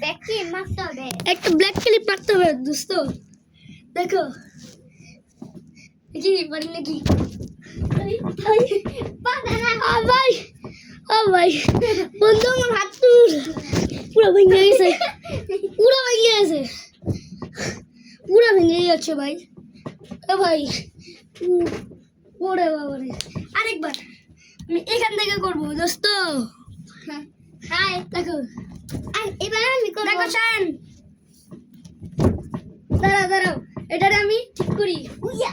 Black clip মারতে হবে, একটা ব্ল্যাক ক্লিপ মারতে হবে দোস্ত। দেখো দেখি পারি নাকি। ভাই ও ভাই বন্ধু আমার হাত পুরো ভেঙে গেছে, পুরো ভেঙে গেছে, পুরো ভেঙে যাচ্ছে ভাই। ও ভাই ওরে বাবা রে, আরেকবার আমি এখান থেকে করবো দোস্ত। হাই দেখো এবার আমি করব। দেখো শান, দাঁড়াও দাঁড়াও, এটারে আমি ঠিক করি। উইয়া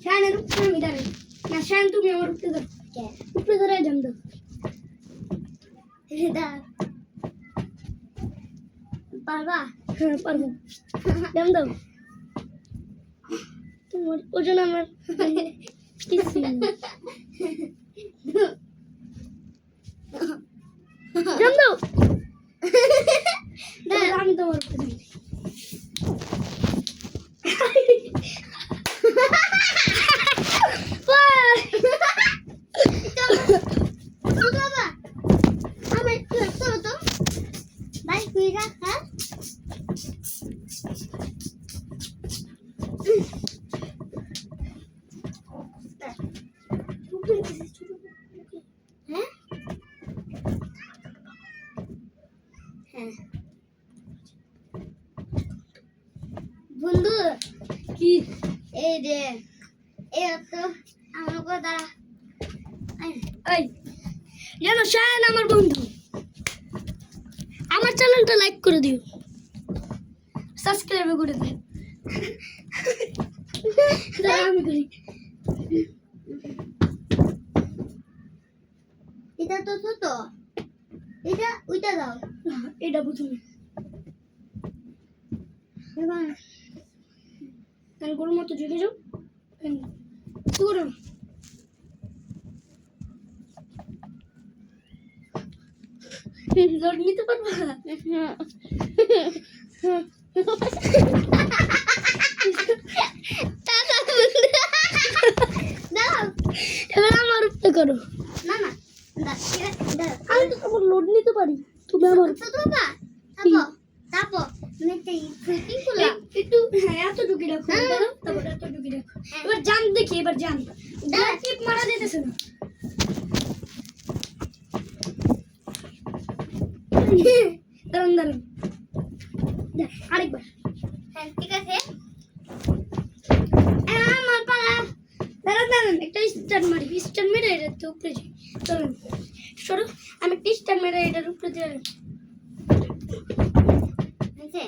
শানের উপরে আমি দাঁড়াই না, শান তুমি আমার উপরে ধরো, উপরে ধরে জাম দাও। দা বাবা হ্যাঁ পারবো, জাম দাও। তোমার ওজন আমার কিছু না। জাম দাও। দাঁড়াও, আমি তোমার উপরে দিই। বাবা আমার একটু চলো তো ভাই তুই রাখ। হ্যাঁ হ্যাঁ হ্যাঁ বন্ধু কি এই যে এই তো আমার কথা এই জানো শান আমার বন্ধু, আমার চ্যানেলটা লাইক করে দিও, সাবস্ক্রাইব করে দিও। দাঁড়াও, আমি করি। এটা তো ছোট, এটা ওইটা দাও। এটা প্রথমে এবার কান গরুর মতো ঝুঁকে যাও, পুরো লোড নিতে পারবো না। দাও এবার আমার উপরে করো। না না দাও আমি তো তোমার লোড নিতে পারি, তুমি আমার তো বাবা তাপো তাপো মেতে ফুটিং করলাম একটু। হ্যাঁ এত ঢুকি রাখো, তারপর এত ঢুকি রাখো। এবার জান দেখি, এবার জান টিপ মারা যেতেছে না। দাঁড়ান দাঁড়ান, আরেকবার। হ্যাঁ ঠিক আছে আমার পালা। দাঁড়ান দাঁড়ান, একটা স্টার মারি, স্টার মেরে এটা তো উপরে যাই। চলুন সরো, আমি একটা স্টার মেরে এটার উপরে যাই। হয়েছে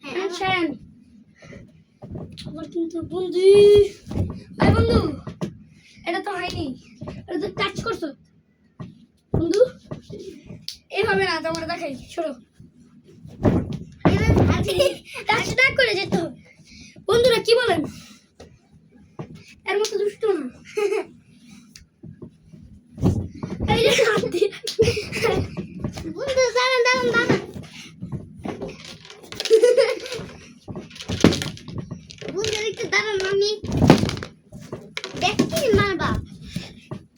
হ্যাঁ শান আবার কিন্তু বন্ধু, আরে বন্ধু এটা তো হয়নি, এটা তো টাচ করছো বন্ধু। এইভাবে না, তোমার দেখাই সরো, টাচ না করে যেতে হবে। বন্ধুরা কি বলেন, এর মতো দুষ্ট না। এই যে হাত দিয়ে। বন্ধু দাঁড়ান দাঁড়ান দাঁড়ান বন্ধু একটু দাঁড়ান, আমি দেখি মারবা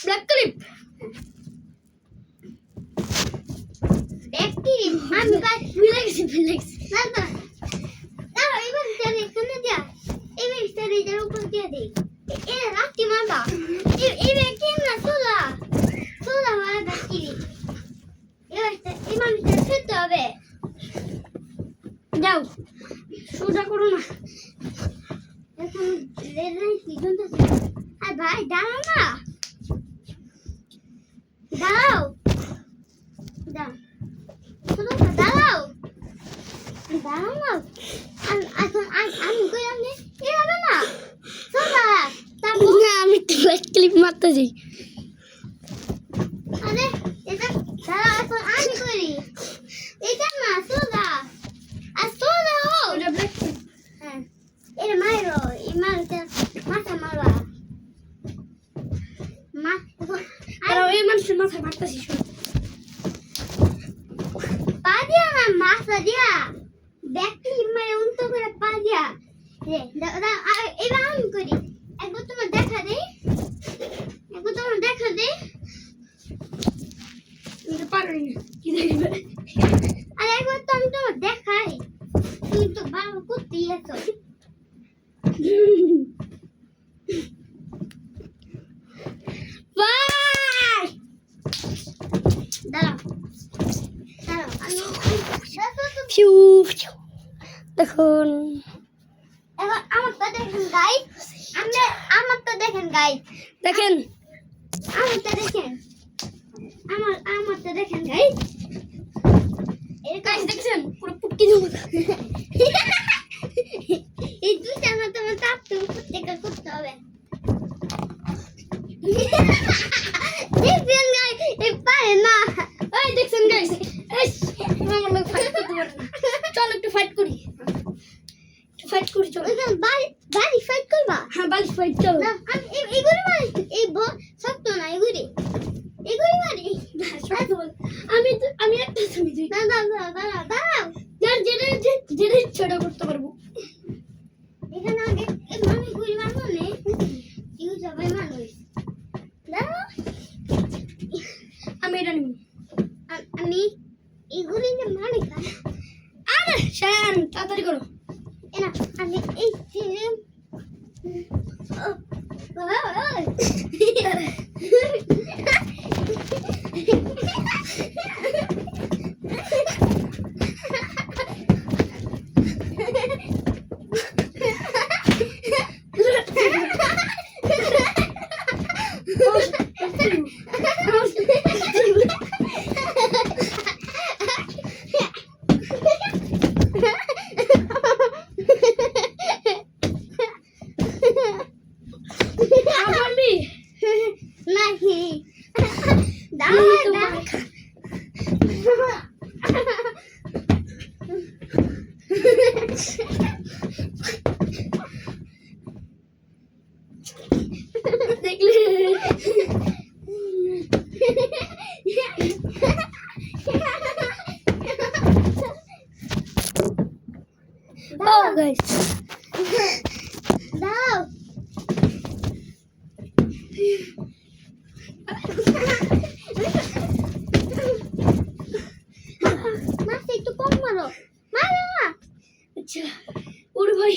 ব্ল্যাক ক্লিপ দেখি আমি পাই ফিলেক্স না না দাঁড়াও এবার স্টার এখানে দিয়া, এবার স্টার এটার উপর দিয়ে দেই, এ রাখি মারবা এবার কেমন সোলা সোলা মারা দেখি এবার এবার খেতে হবে। যাও, সোজা করো না। এখন রেলাই সিজন তো আর ভাই দাঁড়াও না, দাঁড়াও দাঁড়াও দাঁড়াও না, এখন আমি কই আপনি এভাবে না সোজা তারপর না, আমি তো ব্ল্যাক ক্লিপ মারতে যাই। আরে এটা দাঁড়াও, এখন আমি করি এটা না সোজা আর সোজা হোক। ওটা ব্ল্যাক ক্লিপ। হ্যাঁ এটা মারো এই মারতে মাথা মারবা মা আর এই মানুষের মাথায় মারতেছি। পা দিয়া না মাথা দিয়া দেখি মানে উল্টো করে পা দিয়া রে এবার আমি করি, একবার তোমার দেখা দেই, একবার তোমার দেখা দেই, পারি না কি দেখবে। আর একবার করতে এসো বাই দাঁড়াও দাঁড়াও ফিউ দেখুন এবার আমারটা দেখেন গাইস আমারটা দেখেন গাইস দেখেন আমারটা দেখেন আমারটা দেখেন গাইস গাইস দেখছেন পুরো পুটকি দেবো এই দুইটা না তোমার তাপতে প্রত্যেকটা করতে হবে দেখছেন গাইস এই পারে না এই দেখছেন গাইস এই আমার লোক ফাইট করতে পারে না চল একটু ফাইট করি চল ওইখানে বাড়ি ফাইট করবা হ্যাঁ বালিশ ফাইট চল না আমি এগুলি মারি এই শক্ত না এগুলি মারি আমি একটা ছবি দিই দাঁড়াও যার যেটা ইচ্ছাটা করতে পারবো এখানে আগে মানুষ গুলি মারবো না ইউ সবাই মানুষ দাঁড়াও আমি এটা নিব আমি এগুলি যে মারি খাই আরে শান তাড়াতাড়ি করো এনা আমি এই নাহি দাঁড়া দেখলে Oh guys দাও মাছ একটু কম মারো মারো না আচ্ছা ওরে ভাই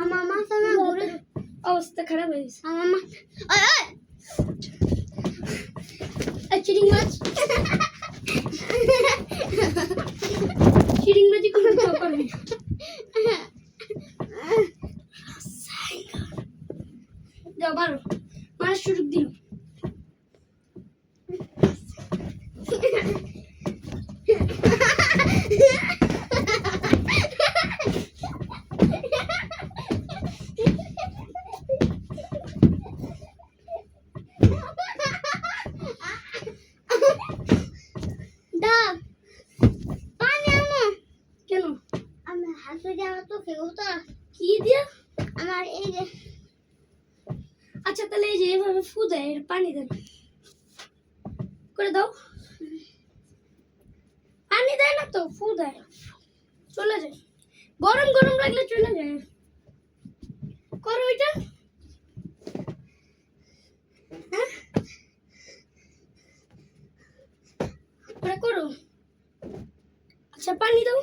আমার মাছ না ঘুরে অবস্থা খারাপ হয়ে গেছে আমার মাছ ওই চিড়িং মাছ চিড়িং মাছ কোনো পারবে যাও বারো মাছ সুযোগ দিল দাও পানি আনো কেন আমার হাসু যাওয়া তো কেউ তো কি দিয়া আমার এই যে আচ্ছা তাহলে এই যে এভাবে ফু দেয় এর পানি দেন করে দাও পানি দেয় না তো ফু দেয় চলে যায় গরম গরম লাগলে চলে যায় করো ওইটা হ্যাঁ ওটা করো আচ্ছা পানি দাও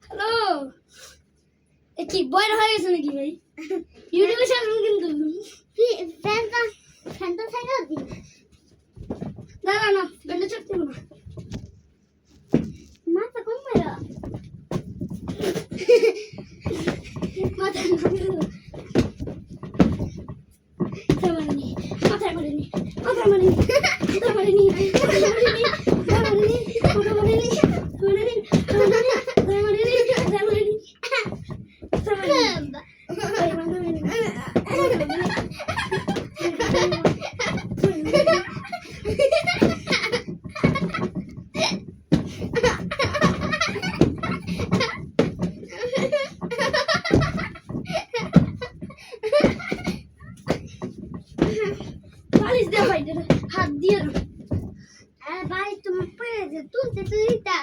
হ্যালো এ কি বয়রা হয়ে গেছে নাকি ভাই ইউটিউবে ছাড়বেন কিন্তু ফ্যানটা ছাইড়া দি দাঁড়া না বেন্ডে চাপতে না মাথা কম মারো মাথায় মারেনি মাথায় মারেনি মাথায় মারেনি মাথায় মারেনি মাথায় মারেনি মাথায় মারেনি মাথায় মারেনি মাথায় মারেনি মাথায় মারেনি বালিশ দেওয়া হয় হাত দিয়ে ভাই তোমার পড়ে যে তুলতে তুলিটা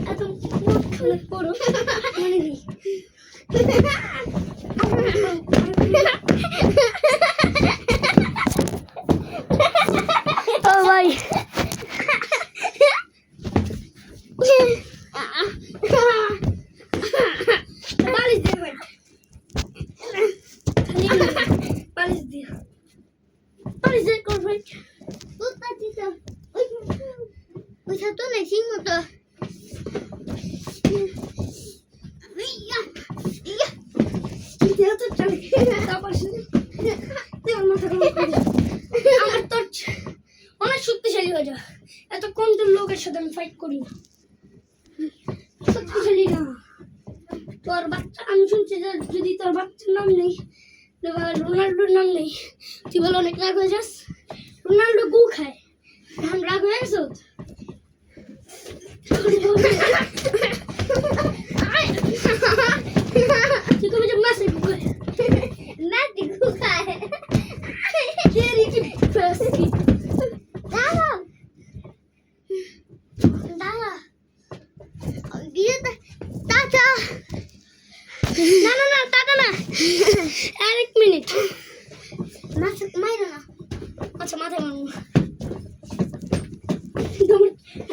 এত অনেক বড় মানে কি ও ভাই বালিশ দিয়ে ভাই বালিশ দিয়ে কর ভাই ওইটা তো নেই ঠিক মতো তারপর আমার তো অনেক শক্তিশালী হয়ে যায় এত কম তো লোকের সাথে আমি ফাইট করি না শক্তিশালী না তোর বাচ্চা আমি শুনছি যে যদি তোর বাচ্চার নাম নেই রোনাল্ডোর নাম নেই তুই বলে অনেক রাগ হয়ে যাস রোনাল্ডো গু খায় এখন রাগ হয়ে গেছো তুই কবে যে মাসে গু খায় না দিকু খায় তেরি কি ফাসি দাদা দাদা দিয়ে টাটা না না না টাটা না আর এক মিনিট মাছ মাইরো না আচ্ছা মাথায় মারবো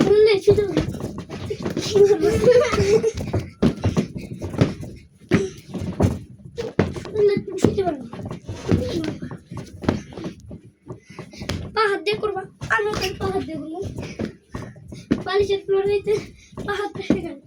বললে শুধু শুতে পারবো পা হাত দিয়ে করবা আমার পা হাত দিয়ে করবো বালিশের ফ্লোরে পা হাত দিয়ে গেল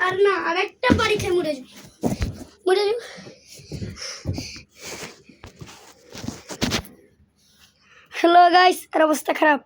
আর না আর একটা বাড়ি খেয়ে মরে যাবো হ্যালো গাইস এর অবস্থা খারাপ